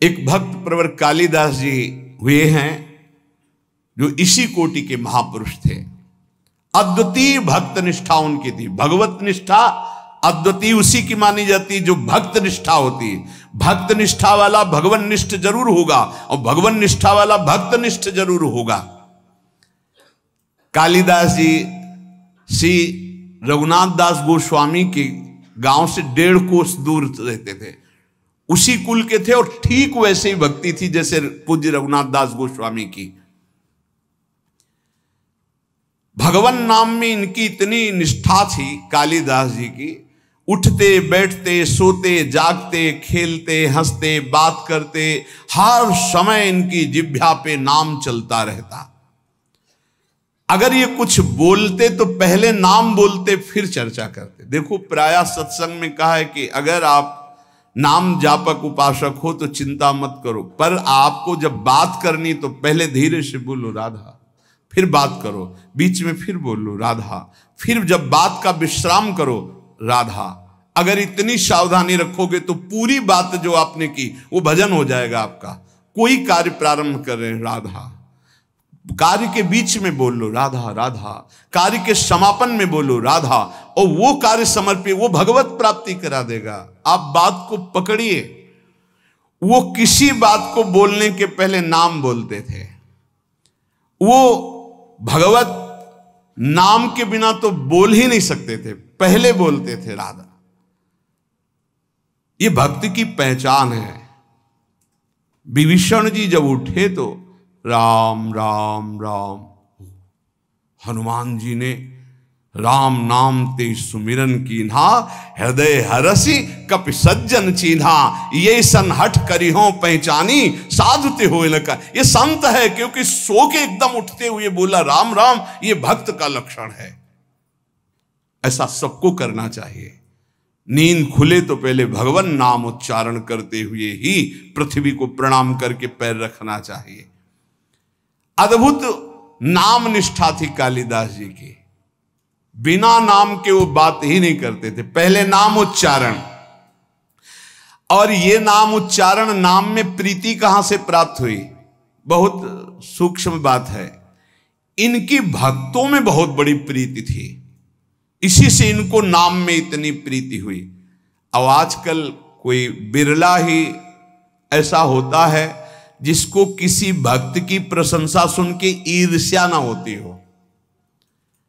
एक भक्त प्रवर कालिदास जी हुए हैं जो इसी कोटि के महापुरुष थे। अद्वितीय भक्त निष्ठा उनकी थी। भगवत निष्ठा अद्वितीय उसी की मानी जाती जो भक्त निष्ठा होती है। भक्त निष्ठा वाला भगवान निष्ठ जरूर होगा और भगवान निष्ठा वाला भक्त निष्ठ जरूर होगा। कालिदास जी श्री रघुनाथ दास गोस्वामी के गांव से 1.5 कोस दूर रहते थे, उसी कुल के थे और ठीक वैसे ही भक्ति थी जैसे पूज्य रघुनाथ दास गोस्वामी की। भगवान नाम में इनकी इतनी निष्ठा थी कालिदास जी की, उठते बैठते सोते जागते खेलते हंसते बात करते हर समय इनकी जिह्वा पे नाम चलता रहता। अगर ये कुछ बोलते तो पहले नाम बोलते फिर चर्चा करते। देखो प्रायः सत्संग में कहा है कि अगर आप नाम जापक उपासक हो तो चिंता मत करो, पर आपको जब बात करनी तो पहले धीरे से बोलो राधा, फिर बात करो, बीच में फिर बोलो राधा, फिर जब बात का विश्राम करो राधा। अगर इतनी सावधानी रखोगे तो पूरी बात जो आपने की वो भजन हो जाएगा आपका। कोई कार्य प्रारंभ कर रहे हैं राधा, कार्य के बीच में बोल लो राधा राधा, कार्य के समापन में बोलो राधा, और वो कार्य समर्पित वो भगवत प्राप्ति करा देगा। आप बात को पकड़िए। वो किसी बात को बोलने के पहले नाम बोलते थे। वो भगवत नाम के बिना तो बोल ही नहीं सकते थे, पहले बोलते थे राधा। ये भक्ति की पहचान है। विभीषण जी जब उठे तो राम राम राम, हनुमान जी ने राम नाम ते सुमिरन कीन्हा, हृदय हरसि कपि सज्जन चीन्हा, ये सन हठ करी हो पहचानी साधु ते होए न का। ये संत है क्योंकि सो के एकदम उठते हुए बोला राम राम, ये भक्त का लक्षण है। ऐसा सबको करना चाहिए। नींद खुले तो पहले भगवान नाम उच्चारण करते हुए ही पृथ्वी को प्रणाम करके पैर रखना चाहिए। अद्भुत नाम निष्ठा थी कालिदास जी की। बिना नाम के वो बात ही नहीं करते थे, पहले नाम उच्चारण। और ये नाम उच्चारण, नाम में प्रीति कहां से प्राप्त हुई, बहुत सूक्ष्म बात है। इनकी भक्तों में बहुत बड़ी प्रीति थी, इसी से इनको नाम में इतनी प्रीति हुई। और आजकल कोई बिरला ही ऐसा होता है जिसको किसी भक्त की प्रशंसा सुन के ईर्ष्या ना होती हो।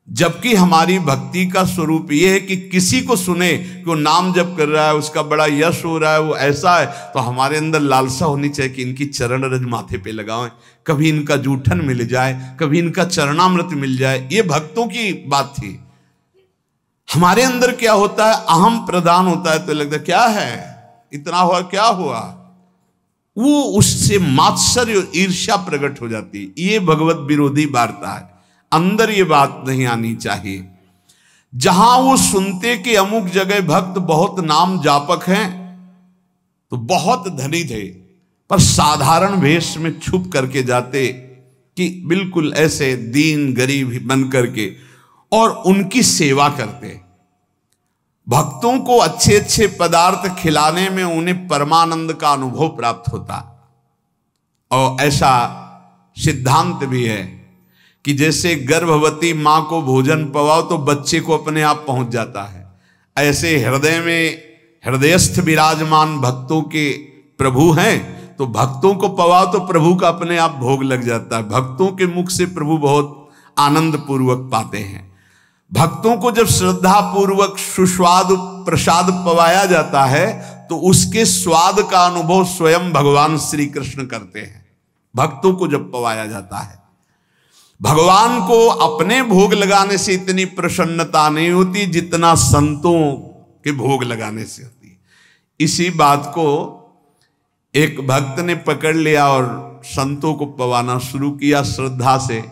जबकि हमारी भक्ति का स्वरूप यह है कि किसी को सुने कि वो नाम जप कर रहा है, उसका बड़ा यश हो रहा है, वो ऐसा है, तो हमारे अंदर लालसा होनी चाहिए कि इनकी चरण रज माथे पे लगाएं, कभी इनका जूठन मिल जाए, कभी इनका चरणामृत मिल जाए। ये भक्तों की बात थी। हमारे अंदर क्या होता है, अहम प्रधान होता है, तो लगता है क्या है, इतना हुआ, क्या हुआ, वो उससे मात्सर्य और ईर्ष्या प्रकट हो जाती है। ये भगवत विरोधी वार्ता है। अंदर ये बात नहीं आनी चाहिए। जहां वो सुनते कि अमुक जगह भक्त बहुत नाम जापक हैं, तो बहुत धनी थे, पर साधारण वेश में छुप करके जाते कि बिल्कुल ऐसे दीन गरीब बन करके, और उनकी सेवा करते। भक्तों को अच्छे अच्छे पदार्थ खिलाने में उन्हें परमानंद का अनुभव प्राप्त होता। और ऐसा सिद्धांत भी है कि जैसे गर्भवती मां को भोजन पवाओ तो बच्चे को अपने आप पहुंच जाता है, ऐसे हृदय में हृदयस्थ विराजमान भक्तों के प्रभु हैं, तो भक्तों को पवाओ तो प्रभु का अपने आप भोग लग जाता है। भक्तों के मुख से प्रभु बहुत आनंद पूर्वक पाते हैं। भक्तों को जब श्रद्धा पूर्वक सुस्वाद प्रसाद पवाया जाता है तो उसके स्वाद का अनुभव स्वयं भगवान श्री कृष्ण करते हैं। भक्तों को जब पवाया जाता है, भगवान को अपने भोग लगाने से इतनी प्रसन्नता नहीं होती जितना संतों के भोग लगाने से होती है। इसी बात को एक भक्त ने पकड़ लिया और संतों को पवाना शुरू किया श्रद्धा से।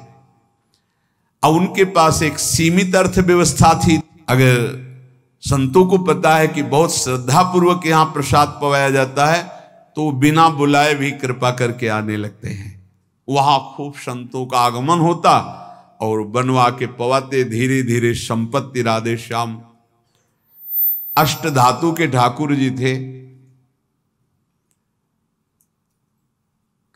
और उनके पास एक सीमित अर्थव्यवस्था थी। अगर संतों को पता है कि बहुत श्रद्धा पूर्वक यहाँ प्रसाद पवाया जाता है तो बिना बुलाए भी कृपा करके आने लगते हैं। वहां खूब संतों का आगमन होता और बनवा के पवाते। धीरे धीरे संपत्ति राधे श्याम अष्ट धातु के ठाकुर जी थे।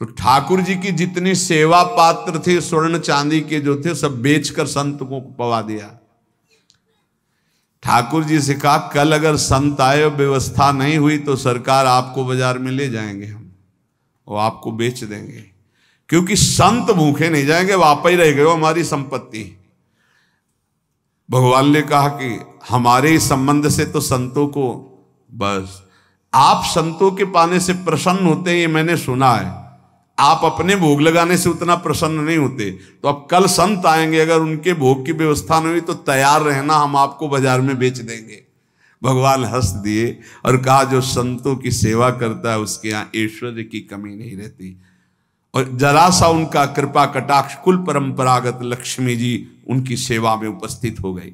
तो ठाकुर जी की जितनी सेवा पात्र थे स्वर्ण चांदी के जो थे सब बेचकर संत को पवा दिया। ठाकुर जी से कहा कल अगर संत आए और व्यवस्था नहीं हुई तो सरकार आपको बाजार में ले जाएंगे हम, और आपको बेच देंगे, क्योंकि संत भूखे नहीं जाएंगे, वो आप ही रह गए, हमारी संपत्ति। भगवान ने कहा कि हमारे संबंध से तो संतों को, बस आप संतों के पाने से प्रसन्न होते हैं ये मैंने सुना है, आप अपने भोग लगाने से उतना प्रसन्न नहीं होते। तो अब कल संत आएंगे, अगर उनके भोग की व्यवस्था नहीं हुई तो तैयार रहना, हम आपको बाजार में बेच देंगे। भगवान हंस दिए और कहा जो संतों की सेवा करता है उसके यहाँ ऐश्वर्य की कमी नहीं रहती। और जरा सा उनका कृपा कटाक्ष, कुल परंपरागत लक्ष्मी जी उनकी सेवा में उपस्थित हो गई।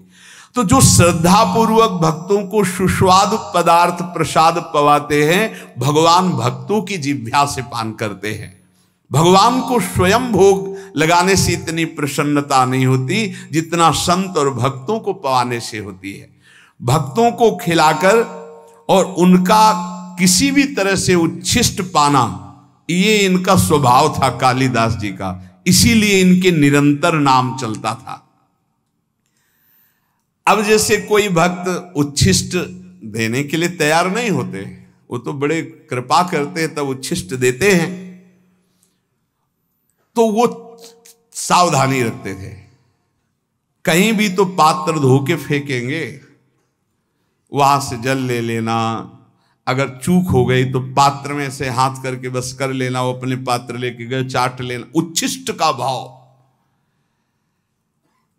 तो जो श्रद्धा पूर्वक भक्तों को सुस्वाद पदार्थ प्रसाद पवाते हैं, भगवान भक्तों की जिह्वा से पान करते हैं। भगवान को स्वयं भोग लगाने से इतनी प्रसन्नता नहीं होती जितना संत और भक्तों को पवाने से होती है। भक्तों को खिलाकर और उनका किसी भी तरह से उच्छिष्ट पाना, ये इनका स्वभाव था कालिदास जी का, इसीलिए इनके निरंतर नाम चलता था। अब जैसे कोई भक्त उच्छिष्ट देने के लिए तैयार नहीं होते, वो तो बड़े कृपा करते तब उच्छिष्ट देते हैं, तो वो सावधानी रखते थे, कहीं भी तो पात्र धो के फेंकेंगे, वहां से जल ले लेना, अगर चूक हो गई तो पात्र में से हाथ करके बस कर लेना, वो अपने पात्र लेके गए चाट लेना, उच्छिष्ट का भाव।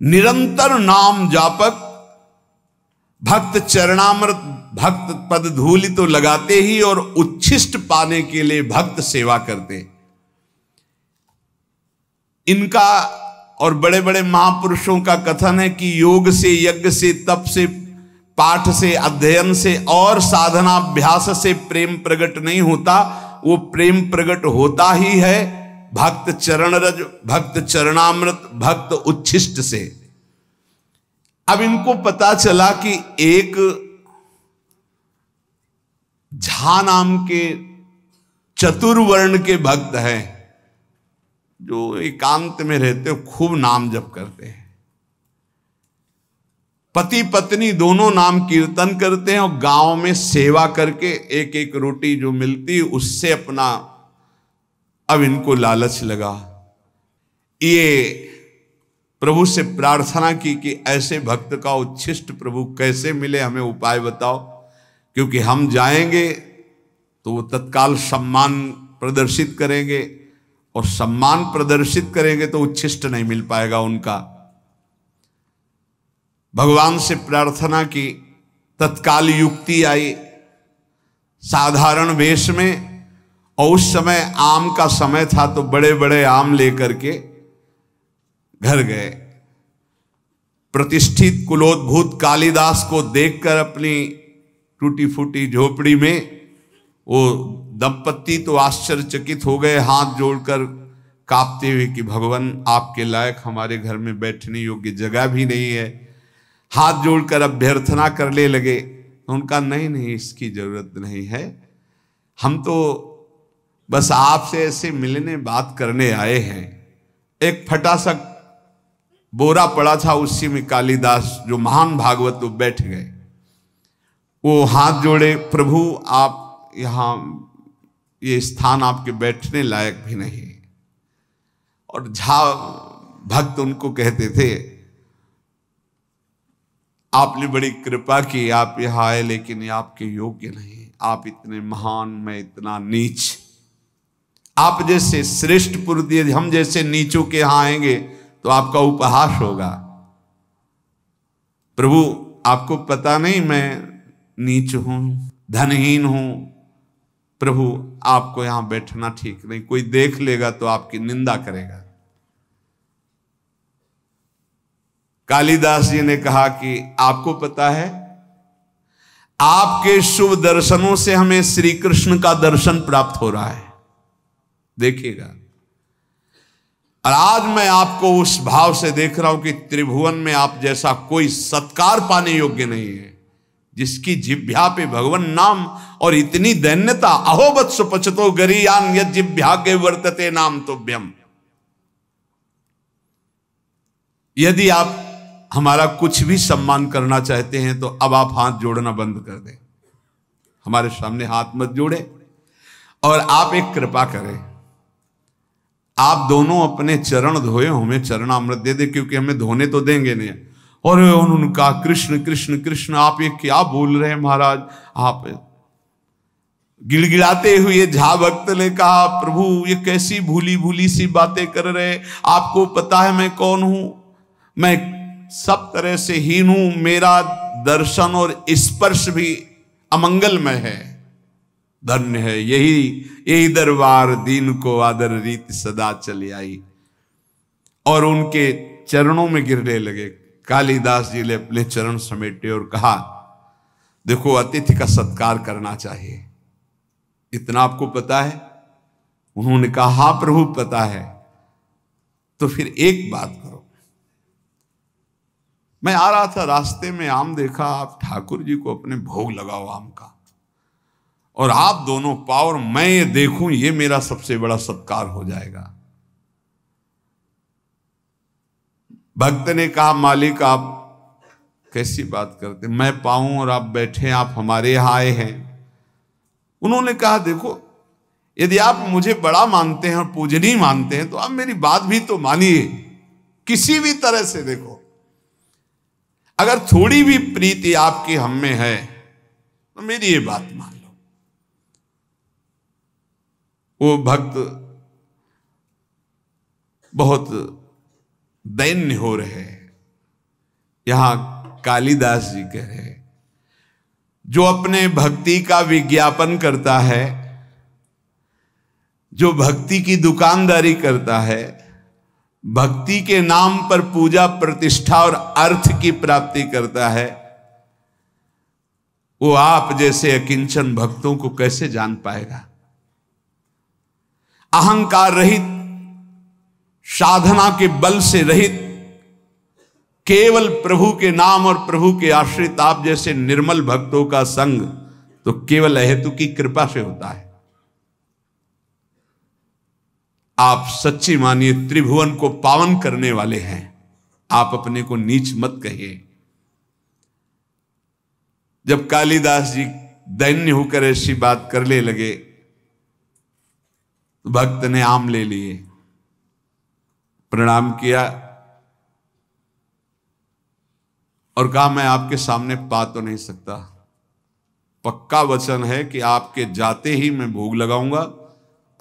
निरंतर नाम जापक भक्त चरणामृत भक्त पद धूलि तो लगाते ही और उच्छिष्ट पाने के लिए भक्त सेवा करते। इनका और बड़े बड़े महापुरुषों का कथन है कि योग से, यज्ञ से, तप से, पाठ से, अध्ययन से और साधनाभ्यास से प्रेम प्रकट नहीं होता, वो प्रेम प्रकट होता ही है भक्त चरण रज, भक्त चरणामृत, भक्त उच्छिष्ट से। अब इनको पता चला कि एक झा नाम के चतुर्वर्ण के भक्त हैं जो एकांत में रहते हो, खूब नाम जप करते हैं, पति पत्नी दोनों नाम कीर्तन करते हैं और गांव में सेवा करके एक एक रोटी जो मिलती उससे अपना, अब इनको लालच लगा, ये प्रभु से प्रार्थना की कि ऐसे भक्त का उच्छिष्ट प्रभु कैसे मिले, हमें उपाय बताओ, क्योंकि हम जाएंगे तो वो तत्काल सम्मान प्रदर्शित करेंगे और सम्मान प्रदर्शित करेंगे तो उच्छिष्ट नहीं मिल पाएगा उनका। भगवान से प्रार्थना की, तत्काल युक्ति आई, साधारण वेश में, और उस समय आम का समय था तो बड़े बड़े आम लेकर के घर गए। प्रतिष्ठित कुलोद्भूत कालिदास को देखकर अपनी टूटी फूटी झोपड़ी में वो दंपत्ति तो आश्चर्यचकित हो गए, हाथ जोड़कर कांपते हुए कि भगवान आपके लायक हमारे घर में बैठने योग्य जगह भी नहीं है। हाथ जोड़कर अभ्यर्थना करने लगे तो उनका नहीं नहीं इसकी जरूरत नहीं है, हम तो बस आपसे ऐसे मिलने बात करने आए हैं। एक फटा सा बोरा पड़ा था, उसी में कालिदास जो महान भागवत वो बैठ गए। वो हाथ जोड़े, प्रभु आप यहाँ, ये स्थान आपके बैठने लायक भी नहीं। और झा भक्त उनको कहते थे आपने बड़ी कृपा की, आप यहाँ आए, लेकिन ये आपके योग्य नहीं, आप इतने महान, मैं इतना नीच, आप जैसे श्रेष्ठ पुरुष यदि हम जैसे नीचों के यहाँ आएंगे तो आपका उपहास होगा। प्रभु आपको पता नहीं मैं नीच हूं, धनहीन हूं, प्रभु आपको यहां बैठना ठीक नहीं, कोई देख लेगा तो आपकी निंदा करेगा। कालिदास जी ने कहा कि आपको पता है आपके शुभ दर्शनों से हमें श्री कृष्ण का दर्शन प्राप्त हो रहा है, देखिएगा। और आज मैं आपको उस भाव से देख रहा हूं कि त्रिभुवन में आप जैसा कोई सत्कार पाने योग्य नहीं है। जिसकी जिह्वा पे भगवान नाम और इतनी दैन्यता, अहो वत्स पचतो गरीयान यद जिह्वा के वर्तते नाम तुभ्यम। यदि आप हमारा कुछ भी सम्मान करना चाहते हैं तो अब आप हाथ जोड़ना बंद कर दें, हमारे सामने हाथ मत जोड़े, और आप एक कृपा करें, आप दोनों अपने चरण धोए, हमें चरणामृत दे दे, क्योंकि हमें धोने तो देंगे नहीं। और उन्होंने कहा कृष्ण कृष्ण कृष्ण, आप ये क्या बोल रहे हैं महाराज। आप गिड़गिड़ाते हुए झा भक्त ने कहा प्रभु ये कैसी भूली भूली सी बातें कर रहे, आपको पता है मैं कौन हूं, मैं सब तरह से हीन हूं, मेरा दर्शन और स्पर्श भी अमंगलमय है। धन्य है यही दरबार, दीन को आदर रीत सदा चली आई। और उनके चरणों में गिरने लगे। कालिदास जी ने अपने चरण समेटे और कहा देखो अतिथि का सत्कार करना चाहिए, इतना आपको पता है। उन्होंने कहा हाँ प्रभु पता है। तो फिर एक बात करो, मैं आ रहा था रास्ते में आम देखा, आप ठाकुर जी को अपने भोग लगाओ आम का, और आप दोनों पाओ और मैं ये देखूं, ये मेरा सबसे बड़ा सत्कार हो जाएगा। भक्त ने कहा मालिक आप कैसी बात करते, मैं पाऊं और आप बैठे, आप हमारे यहां आए हैं। उन्होंने कहा देखो यदि आप मुझे बड़ा मानते हैं और पूजनीय मानते हैं तो आप मेरी बात भी तो मानिए, किसी भी तरह से। देखो अगर थोड़ी भी प्रीति आपकी हम में है तो मेरी ये बात मान लो। वो भक्त बहुत दैन्य हो रहे हैं। यहां कालिदास जी कह रहे हैं जो अपने भक्ति का विज्ञापन करता है, जो भक्ति की दुकानदारी करता है, भक्ति के नाम पर पूजा प्रतिष्ठा और अर्थ की प्राप्ति करता है, वो आप जैसे अकिंचन भक्तों को कैसे जान पाएगा। अहंकार रहित, साधना के बल से रहित, केवल प्रभु के नाम और प्रभु के आश्रित आप जैसे निर्मल भक्तों का संग तो केवल अहेतु की कृपा से होता है। आप सच्ची मानिए त्रिभुवन को पावन करने वाले हैं, आप अपने को नीच मत कहिए। जब कालिदास जी दैन्य होकर ऐसी बात करने लगे तो भक्त ने आम ले लिए, प्रणाम किया और कहा मैं आपके सामने पा तो नहीं सकता, पक्का वचन है कि आपके जाते ही मैं भोग लगाऊंगा,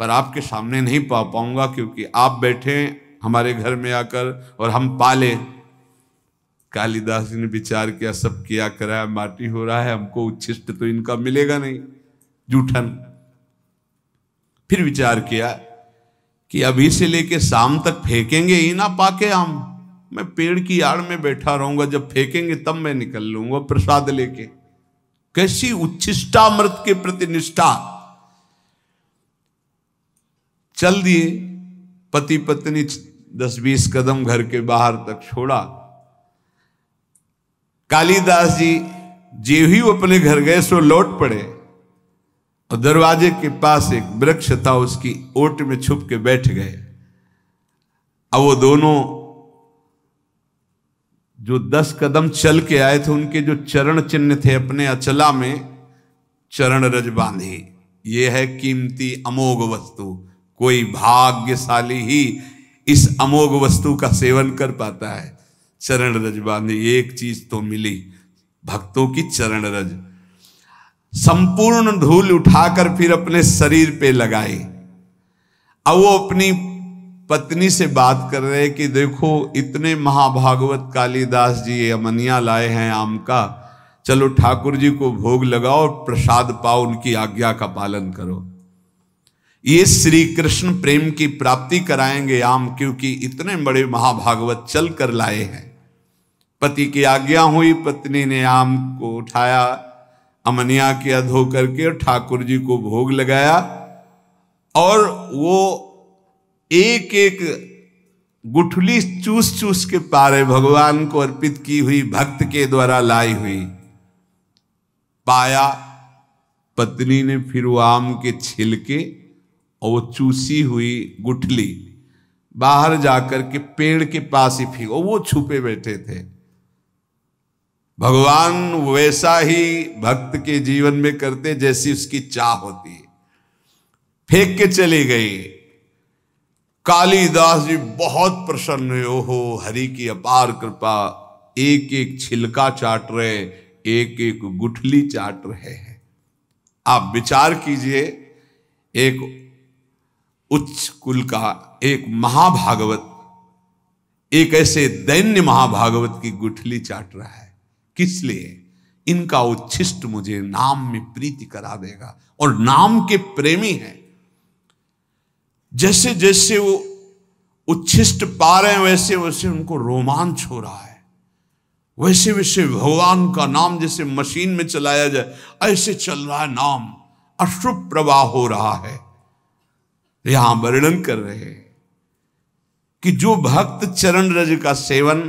पर आपके सामने नहीं पा पाऊंगा क्योंकि आप बैठे हमारे घर में आकर और हम पाले। कालिदास जी ने विचार किया सब किया कराया माटी हो रहा है, हमको उच्छिष्ट तो इनका मिलेगा नहीं, जूठन। फिर विचार किया कि अभी से लेके शाम तक फेंकेंगे ही ना पाके आम, मैं पेड़ की आड़ में बैठा रहूंगा, जब फेंकेंगे तब मैं निकल लूंगा प्रसाद लेके। कैसी उच्छिष्टामृत के प्रति निष्ठा। चल दिए, पति पत्नी 10-20 कदम घर के बाहर तक छोड़ा। कालिदास जी जे ही अपने घर गए सो लौट पड़े और दरवाजे के पास एक वृक्ष था, उसकी ओट में छुप के बैठ गए। अब वो दोनों जो 10 कदम चल के आए थे उनके जो चरण चिन्ह थे अपने अचला में चरण रज बांधी। ये है कीमती अमोघ वस्तु, कोई भाग्यशाली ही इस अमोघ वस्तु का सेवन कर पाता है। चरण रज बांधी, एक चीज तो मिली भक्तों की चरण रज। संपूर्ण धूल उठाकर फिर अपने शरीर पे लगाई। अब वो अपनी पत्नी से बात कर रहे कि देखो इतने महाभागवत कालिदास जी अमनिया लाए हैं आम का, चलो ठाकुर जी को भोग लगाओ और प्रसाद पाओ, उनकी आज्ञा का पालन करो। ये श्री कृष्ण प्रेम की प्राप्ति कराएंगे आम, क्योंकि इतने बड़े महाभागवत चल कर लाए हैं। पति की आज्ञा हुई, पत्नी ने आम को उठाया, अमनिया किया धो करके और ठाकुर जी को भोग लगाया। और वो एक एक गुठली चूस चूस के पारे भगवान को अर्पित की हुई, भक्त के द्वारा लाई हुई। पाया पत्नी ने फिर वो आम के छिलके और वो चूसी हुई गुठली बाहर जाकर के पेड़ के पास ही फेंको, वो छुपे बैठे थे। भगवान वैसा ही भक्त के जीवन में करते जैसी उसकी चाह होती है। फेंक के चली गई। कालिदास जी बहुत प्रसन्न हुए, ओहो हरि की अपार कृपा, एक एक छिलका चाट रहे, एक एक गुठली चाट रहे हैं। आप विचार कीजिए, एक उच्च कुल का एक महाभागवत एक ऐसे दैन्य महाभागवत की गुठली चाट रहा है। किस लिए? इनका उच्छिष्ट मुझे नाम में प्रीति करा देगा, और नाम के प्रेमी हैं। जैसे जैसे वो उच्छिष्ट पा रहे हैं वैसे वैसे उनको रोमांच हो रहा है, वैसे वैसे भगवान का नाम जैसे मशीन में चलाया जाए ऐसे चल रहा है नाम, अश्रु प्रवाह हो रहा है। यहां वर्णन कर रहे हैं कि जो भक्त चरण रज का सेवन,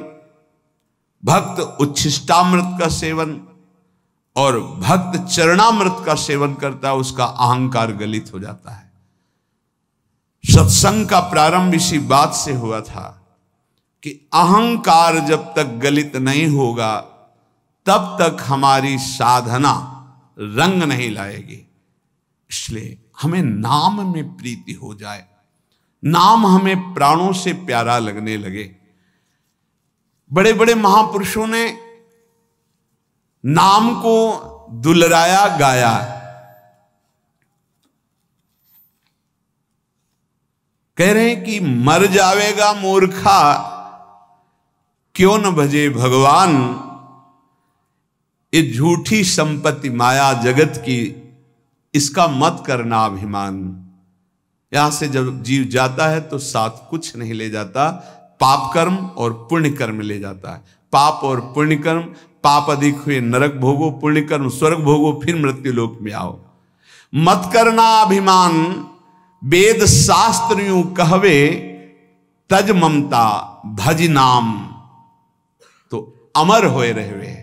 भक्त उच्छिष्टामृत का सेवन और भक्त चरणामृत का सेवन करता है, उसका अहंकार गलित हो जाता है। सत्संग का प्रारंभ इसी बात से हुआ था कि अहंकार जब तक गलित नहीं होगा तब तक हमारी साधना रंग नहीं लाएगी। इसलिए हमें नाम में प्रीति हो जाए, नाम हमें प्राणों से प्यारा लगने लगे। बड़े बड़े महापुरुषों ने नाम को दुलराया गाया। कह रहे हैं कि मर जावेगा मूर्खा, क्यों न भजे भगवान, ये झूठी संपत्ति माया जगत की, इसका मत करना अभिमान। यहां से जब जीव जाता है तो साथ कुछ नहीं ले जाता, पाप कर्म और पुण्य कर्म ले जाता है। पाप और पुण्य कर्म, पाप अधिक हुए नरक भोगो, पुण्य कर्म स्वर्ग भोगो, फिर मृत्यु लोक में आओ। मत करना अभिमान, वेद शास्त्र यूं कहवे, तज ममता भज नाम, तो अमर होए रहे।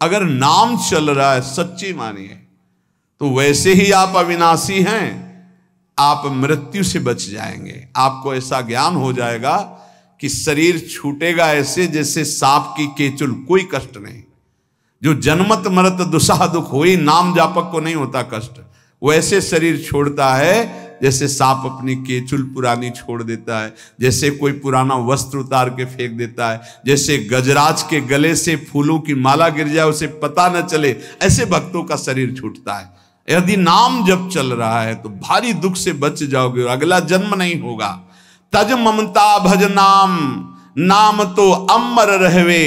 अगर नाम चल रहा है सच्ची मानिए तो वैसे ही आप अविनाशी हैं, आप मृत्यु से बच जाएंगे। आपको ऐसा ज्ञान हो जाएगा कि शरीर छूटेगा ऐसे जैसे सांप की केचुल, कोई कष्ट नहीं। जो जन्मत मरत दुसाह दुख हुई, नाम जापक को नहीं होता कष्ट, वैसे शरीर छोड़ता है जैसे सांप अपनी केचुल पुरानी छोड़ देता है, जैसे कोई पुराना वस्त्र उतार के फेंक देता है, जैसे गजराज के गले से फूलों की माला गिर जाए उसे पता न चले, ऐसे भक्तों का शरीर छूटता है। यदि नाम जब चल रहा है तो भारी दुख से बच जाओगे, अगला जन्म नहीं होगा। तज ममता भज नाम, नाम तो अमर रहवे,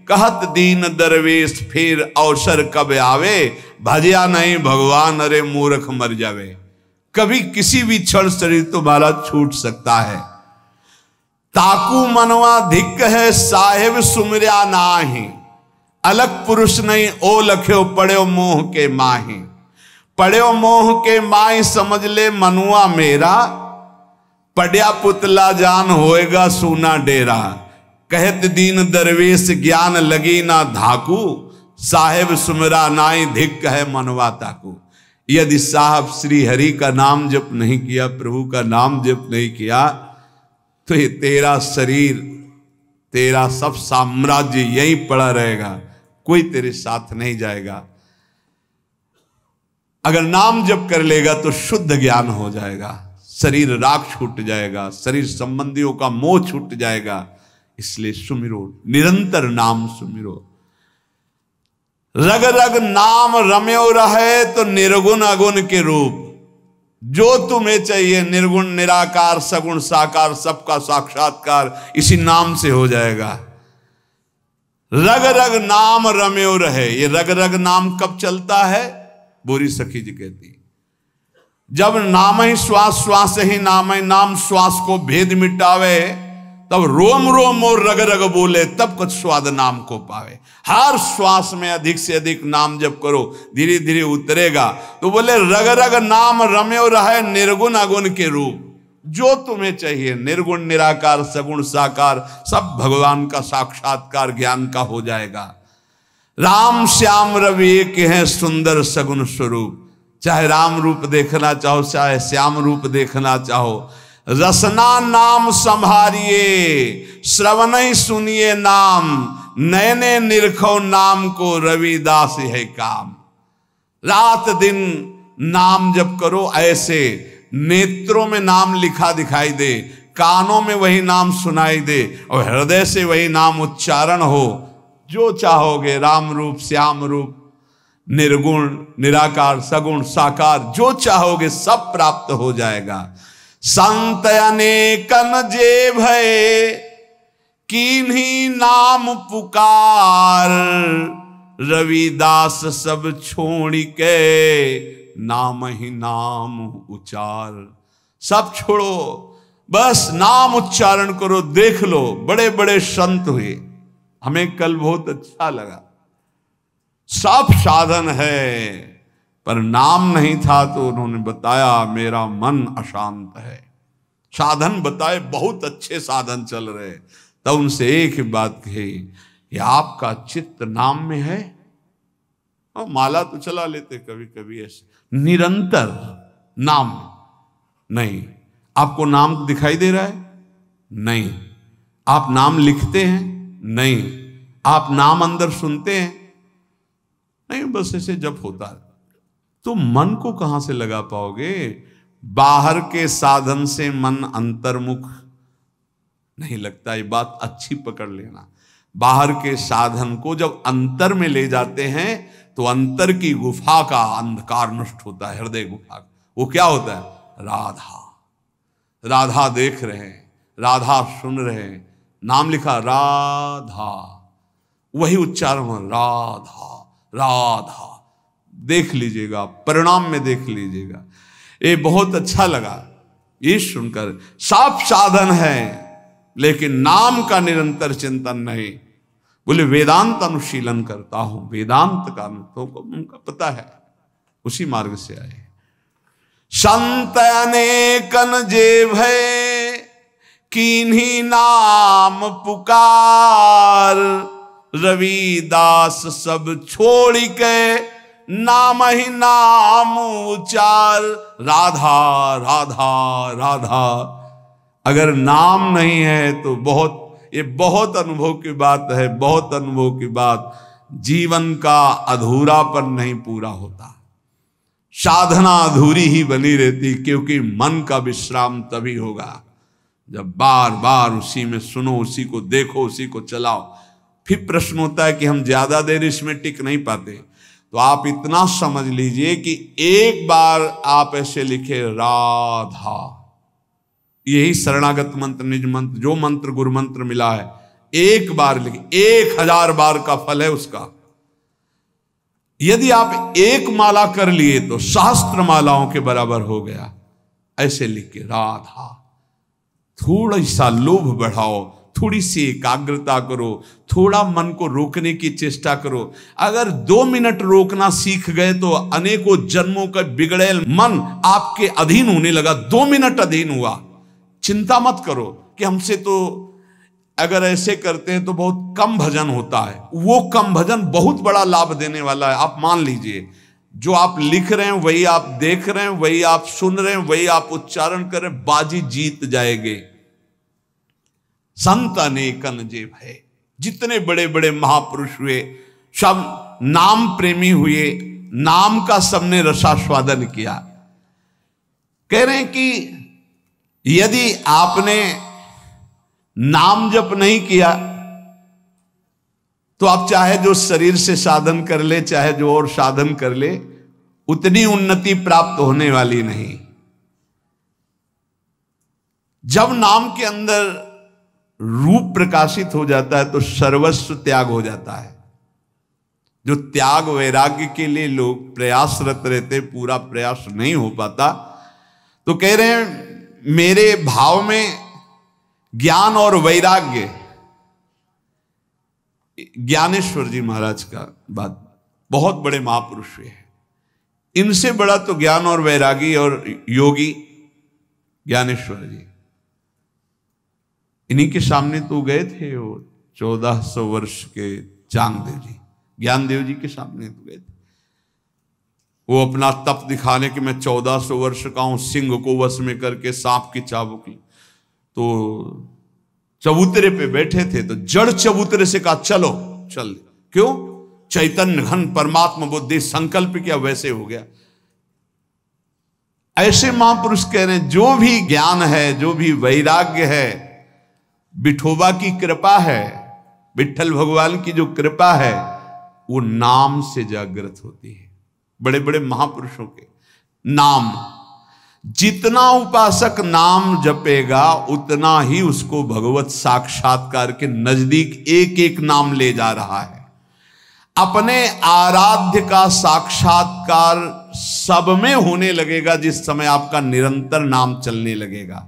कहत दीन दरवेश, फिर अवसर कब आवे, भजिया नहीं भगवान, अरे मूर्ख मर जावे। कभी किसी भी क्षण शरीर तुम्हारा छूट सकता है। ताकू मनवा धिक है, साहेब सुमरिया नाही, अलग पुरुष नहीं ओ लख्यो, पड़ो मोह के माही। पड़ो मोह के माही समझ ले मनुआ मेरा, पड़या पुतला जान होएगा सूना डेरा। कहत दीन दरवेश ज्ञान लगी ना धाकू, साहेब सुमरा नाई धिक है मनवा ताकू। यदि साहब श्री हरि का नाम जप नहीं किया, प्रभु का नाम जप नहीं किया, तो ये तेरा शरीर, तेरा सब साम्राज्य यहीं पड़ा रहेगा, कोई तेरे साथ नहीं जाएगा। अगर नाम जप कर लेगा तो शुद्ध ज्ञान हो जाएगा, शरीर राग छूट जाएगा, शरीर संबंधियों का मोह छूट जाएगा। इसलिए सुमिरो, निरंतर नाम सुमिरो। रग रग नाम रम्यो रहे तो निर्गुण अगुण के रूप, जो तुम्हें चाहिए निर्गुण निराकार सगुण साकार सबका साक्षात्कार इसी नाम से हो जाएगा। रग रग नाम रम्यो रहे, ये रग रग नाम कब चलता है? बोरी सखी जी कहती, जब नाम ही श्वास, श्वास ही नाम ही नाम श्वास को भेद मिटावे, तब रोम रोम और रग रग बोले, तब कुछ स्वाद नाम को पावे। हर श्वास में अधिक से अधिक नाम जप करो, धीरे धीरे उतरेगा। तो बोले रग रग नाम रम्यो रहे निर्गुण अगुण के रूप, जो तुम्हें चाहिए निर्गुण निराकार सगुण साकार सब भगवान का साक्षात्कार ज्ञान का हो जाएगा। राम श्याम रवि एक हैं सुंदर सगुन स्वरूप। चाहे राम रूप देखना चाहो, चाहे श्याम रूप देखना चाहो, रसना नाम संभारिए, श्रवण सुनिए नाम, नैने निरखो नाम को, रविदास है काम। रात दिन नाम जप करो, ऐसे नेत्रों में नाम लिखा दिखाई दे, कानों में वही नाम सुनाई दे और हृदय से वही नाम उच्चारण हो। जो चाहोगे, राम रूप, श्याम रूप, निर्गुण, निराकार, सगुण, साकार, जो चाहोगे सब प्राप्त हो जाएगा। संत अनेकन जे भय, किन्हीं नाम पुकार, रविदास सब छोड़ के, नाम ही नाम उचार। सब छोड़ो, बस नाम उच्चारण करो। देख लो, बड़े बड़े संत हुए, हमें कल बहुत अच्छा लगा। सब साधन है पर नाम नहीं था, तो उन्होंने बताया मेरा मन अशांत है। साधन बताए, बहुत अच्छे साधन चल रहे, तब उनसे एक ही बात कही कि आपका चित्त नाम में है। और माला तो चला लेते कभी कभी, ऐसे निरंतर नाम नहीं। आपको नाम दिखाई दे रहा है? नहीं। आप नाम लिखते हैं? नहीं। आप नाम अंदर सुनते हैं? नहीं। बस ऐसे जब होता है तो मन को कहां से लगा पाओगे? बाहर के साधन से मन अंतर्मुख नहीं लगता। ये बात अच्छी पकड़ लेना। बाहर के साधन को जब अंतर में ले जाते हैं तो अंतर की गुफा का अंधकार नष्ट होता है, हृदय गुफा का। वो क्या होता है? राधा। राधा देख रहे हैं, राधा सुन रहे हैं, नाम लिखा राधा, वही उच्चारण हो, राधा राधा। देख लीजिएगा, परिणाम में देख लीजिएगा। ये बहुत अच्छा लगा ये सुनकर। सब साधन है लेकिन नाम का निरंतर चिंतन नहीं। बोले वेदांत अनुशीलन करता हूं, वेदांत का तो उनका पता है, उसी मार्ग से आए। संत अनेकन जे भय, किन्हीं नाम पुकार, रविदास सब छोड़ के, नाम ही नाम उचार। राधा राधा राधा। अगर नाम नहीं है तो बहुत, ये बहुत अनुभव की बात है, बहुत अनुभव की बात। जीवन का अधूरापन नहीं पूरा होता, साधना अधूरी ही बनी रहती, क्योंकि मन का विश्राम तभी होगा जब बार बार उसी में सुनो, उसी को देखो, उसी को चलाओ। फिर प्रश्न होता है कि हम ज्यादा देर इसमें टिक नहीं पाते, तो आप इतना समझ लीजिए कि एक बार आप ऐसे लिखे राधा, यही शरणागत मंत्र, निज मंत्र, जो मंत्र गुरु मंत्र मिला है, एक बार लिखे, 1000 बार का फल है उसका। यदि आप एक माला कर लिए तो सहस्त्र मालाओं के बराबर हो गया। ऐसे लिख के राधा। थोड़ा सा लोभ बढ़ाओ, थोड़ी सी एकाग्रता करो, थोड़ा मन को रोकने की चेष्टा करो। अगर 2 मिनट रोकना सीख गए तो अनेकों जन्मों का बिगड़ेल मन आपके अधीन होने लगा। 2 मिनट अधीन हुआ, चिंता मत करो कि हमसे तो अगर ऐसे करते हैं तो बहुत कम भजन होता है। वो कम भजन बहुत बड़ा लाभ देने वाला है। आप मान लीजिए, जो आप लिख रहे हैं वही आप देख रहे हैं, वही आप सुन रहे हैं, वही आप उच्चारण कर रहे हैं, बाजी जीत जाएंगे। संत अनेकन जे भय, जितने बड़े बड़े महापुरुष हुए सब नाम प्रेमी हुए, नाम का सबने रसास्वादन किया। कह रहे हैं कि यदि आपने नाम जप नहीं किया तो आप चाहे जो शरीर से साधन कर ले, चाहे जो और साधन कर ले, उतनी उन्नति प्राप्त होने वाली नहीं। जब नाम के अंदर रूप प्रकाशित हो जाता है तो सर्वस्व त्याग हो जाता है। जो त्याग वैराग्य के लिए लोग प्रयासरत रहते, पूरा प्रयास नहीं हो पाता, तो कह रहे हैं मेरे भाव में ज्ञान और वैराग्य, ज्ञानेश्वर जी महाराज का बात, बहुत बड़े महापुरुष हुए हैं, इनसे बड़ा तो ज्ञान और वैरागी और योगी ज्ञानेश्वर जी। इन्हीं के सामने तो गए थे वो 1400 वर्ष के चांगदेव जी, ज्ञानदेव जी के सामने तो गए थे। वो अपना तप दिखाने कि मैं 1400 वर्ष का हूं, सिंह को वश में करके सांप की चाबुक ली। तो चबूतरे पे बैठे थे तो जड़ चबूतरे से कहा चलो चल। क्यों? चैतन्य घन परमात्मा बुद्धि संकल्प किया, वैसे हो गया। ऐसे महापुरुष कह रहे हैं जो भी ज्ञान है, जो भी वैराग्य है, विठोबा की कृपा है, विठ्ठल भगवान की जो कृपा है, वो नाम से जागृत होती है। बड़े बड़े महापुरुषों के नाम, जितना उपासक नाम जपेगा उतना ही उसको भगवत साक्षात्कार के नजदीक एक एक नाम ले जा रहा है। अपने आराध्य का साक्षात्कार सब में होने लगेगा जिस समय आपका निरंतर नाम चलने लगेगा।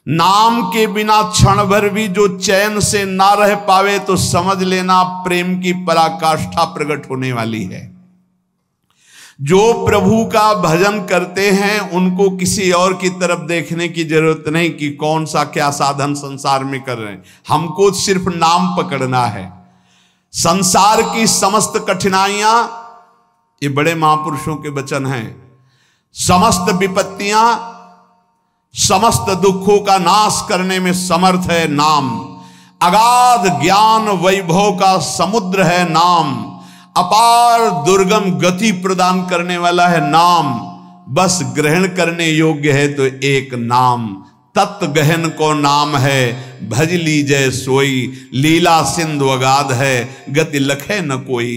नाम के बिना क्षण भर भी जो चैन से ना रह पावे तो समझ लेना प्रेम की पराकाष्ठा प्रकट होने वाली है। जो प्रभु का भजन करते हैं उनको किसी और की तरफ देखने की जरूरत नहीं कि कौन सा क्या साधन संसार में कर रहे हैं। हमको सिर्फ नाम पकड़ना है। संसार की समस्त कठिनाइयां, ये बड़े महापुरुषों के वचन हैं, समस्त विपत्तियां, समस्त दुखों का नाश करने में समर्थ है नाम। अगाध ज्ञान वैभव का समुद्र है नाम। अपार दुर्गम गति प्रदान करने वाला है नाम। बस ग्रहण करने योग्य है तो एक नाम। तत्व गहन को नाम है, भज लीजय सोई। लीला सिंधु अगाध है, गति लखे न कोई।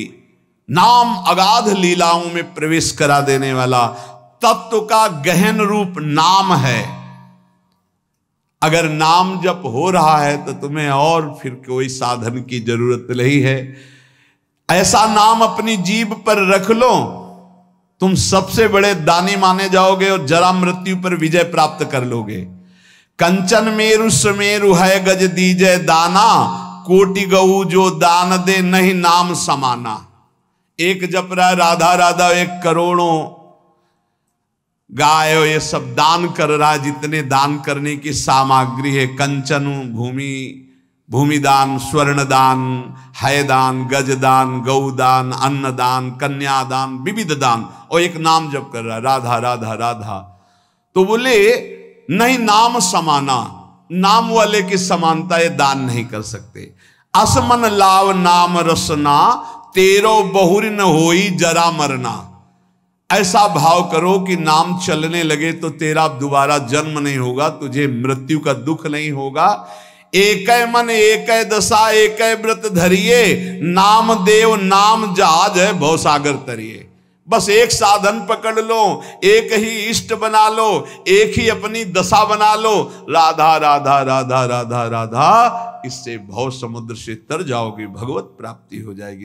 नाम अगाध लीलाओं में प्रवेश करा देने वाला तत्व का गहन रूप नाम है। अगर नाम जप हो रहा है तो तुम्हें और फिर कोई साधन की जरूरत नहीं है। ऐसा नाम अपनी जीभ पर रख लो, तुम सबसे बड़े दानी माने जाओगे और जरा मृत्यु पर विजय प्राप्त कर लोगे। कंचन मेरु सुमेरु है गज दीजय दाना। कोटि गऊ जो दान दे नहीं नाम समाना। एक जप रहा राधा राधा, एक करोड़ों गाय ये सब दान कर रहा है। जितने दान करने की सामग्री है, कंचन, भूमि दान, स्वर्ण दान, है दान, गज दान, गौ दान, अन्न दान, कन्या दान, विविध दान, और एक नाम जप कर रहा है राधा राधा राधा। तो बोले नहीं नाम समाना, नाम वाले की समानता ये दान नहीं कर सकते। असमन लाव नाम रसना, तेरो बहुरी न होई जरा मरना। ऐसा भाव करो कि नाम चलने लगे तो तेरा दोबारा जन्म नहीं होगा, तुझे मृत्यु का दुख नहीं होगा। एक मन एक दशा एक व्रत धरिए। नाम देव नाम जहाज है भवसागर तरिए। बस एक साधन पकड़ लो, एक ही इष्ट बना लो, एक ही अपनी दशा बना लो, राधा राधा राधा राधा राधा। इससे भव समुद्र से तर जाओगे, भगवत प्राप्ति हो जाएगी।